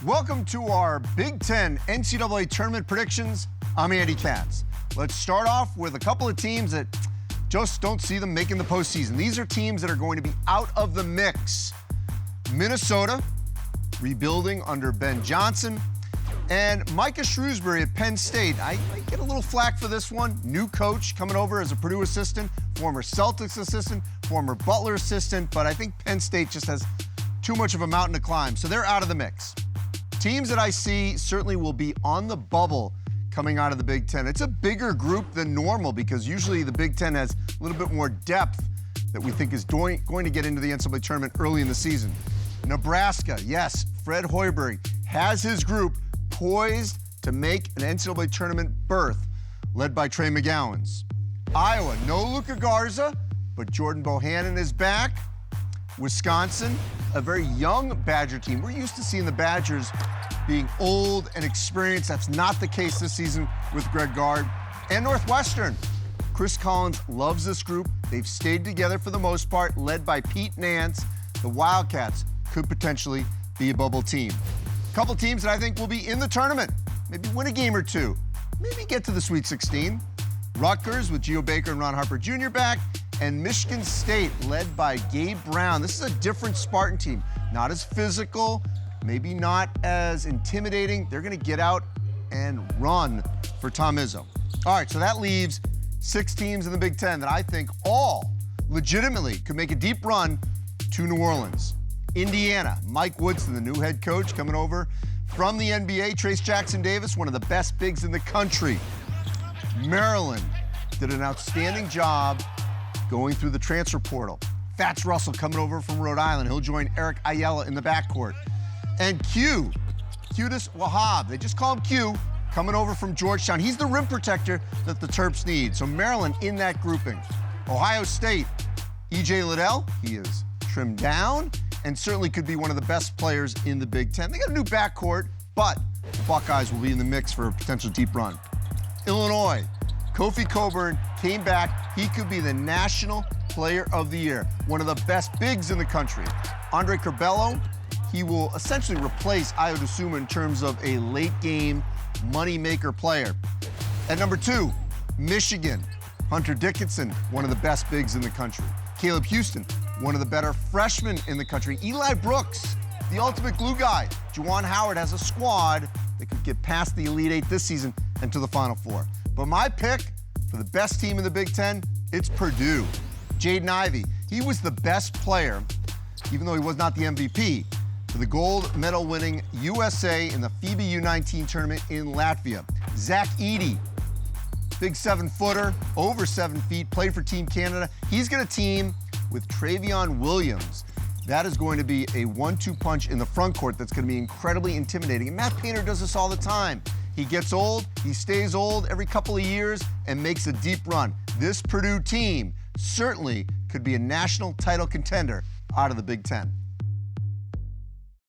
Welcome to our Big Ten NCAA tournament predictions. I'm Andy Katz. Let's start off with a couple of teams that just don't see them making the postseason. These are teams that are going to be out of the mix. Minnesota, rebuilding under Ben Johnson, and Micah Shrewsbury at Penn State. I get a little flack for this one. New coach coming over as a Purdue assistant, former Celtics assistant, former Butler assistant, but I think Penn State just has too much of a mountain to climb, so they're out of the mix. Teams that I see certainly will be on the bubble coming out of the Big Ten. It's a bigger group than normal because usually the Big Ten has a little bit more depth that we think is going to get into the NCAA tournament early in the season. Nebraska, yes, Fred Hoiberg has his group poised to make an NCAA tournament berth, led by Trey McGowens. Iowa, no Luka Garza, but Jordan Bohannon is back. Wisconsin, a very young Badger team. We're used to seeing the Badgers being old and experienced. That's not the case this season with Greg Gard. And Northwestern. Chris Collins loves this group. They've stayed together for the most part, led by Pete Nance. The Wildcats could potentially be a bubble team. A couple teams that I think will be in the tournament. Maybe win a game or two. Maybe get to the Sweet 16. Rutgers with Geo Baker and Ron Harper Jr. back. And Michigan State, led by Gabe Brown. This is a different Spartan team. Not as physical, maybe not as intimidating. They're going to get out and run for Tom Izzo. All right, so that leaves 6 teams in the Big Ten that I think all legitimately could make a deep run to New Orleans. Indiana, Mike Woodson, the new head coach, coming over from the NBA. Trace Jackson-Davis, one of the best bigs in the country. Maryland did an outstanding job going through the transfer portal. Fats Russell coming over from Rhode Island. He'll join Eric Ayala in the backcourt. And Qudus Wahab, they just call him Q, coming over from Georgetown. He's the rim protector that the Terps need. So Maryland in that grouping. Ohio State, E.J. Liddell, he is trimmed down and certainly could be one of the best players in the Big Ten. They got a new backcourt, but the Buckeyes will be in the mix for a potential deep run. Illinois, Kofi Cockburn came back. He could be the National Player of the Year, one of the best bigs in the country. Andre Curbelo, he will essentially replace Ayo Dosunmu in terms of a late-game money-maker player. At number 2, Michigan, Hunter Dickinson, one of the best bigs in the country. Caleb Houston, one of the better freshmen in the country. Eli Brooks, the ultimate glue guy. Juwan Howard has a squad that could get past the Elite Eight this season and to the Final Four. But my pick for the best team in the Big Ten, it's Purdue. Jaden Ivey, he was the best player, even though he was not the MVP, for the gold medal winning USA in the FIBA U19 tournament in Latvia. Zach Edey, big 7-footer, over 7 feet, played for Team Canada. He's going to team with Travion Williams. That is going to be a 1-2 punch in the front court that's going to be incredibly intimidating. And Matt Painter does this all the time. He gets old, he stays old every couple of years and makes a deep run. This Purdue team certainly could be a national title contender out of the Big Ten.